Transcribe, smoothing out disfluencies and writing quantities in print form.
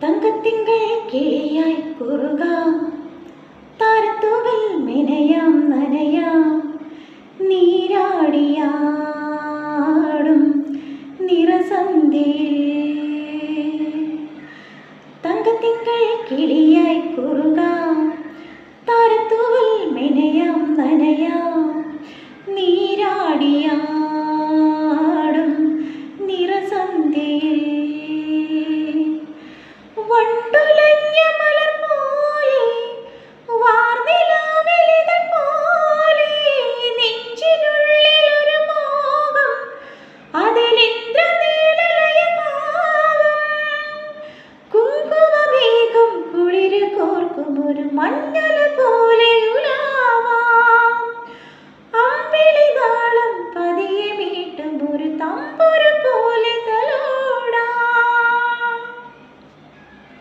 തങ്കത്തിങ്കൾ കിളിയായി കുറുകാം, താരത്തൂവൽ മെനയാം നനയാം, നീരാടിയാടും നിറസന്ധ്യയിൽ. തങ്കത്തിങ്കൾ കിളിയായി കുറുകാം,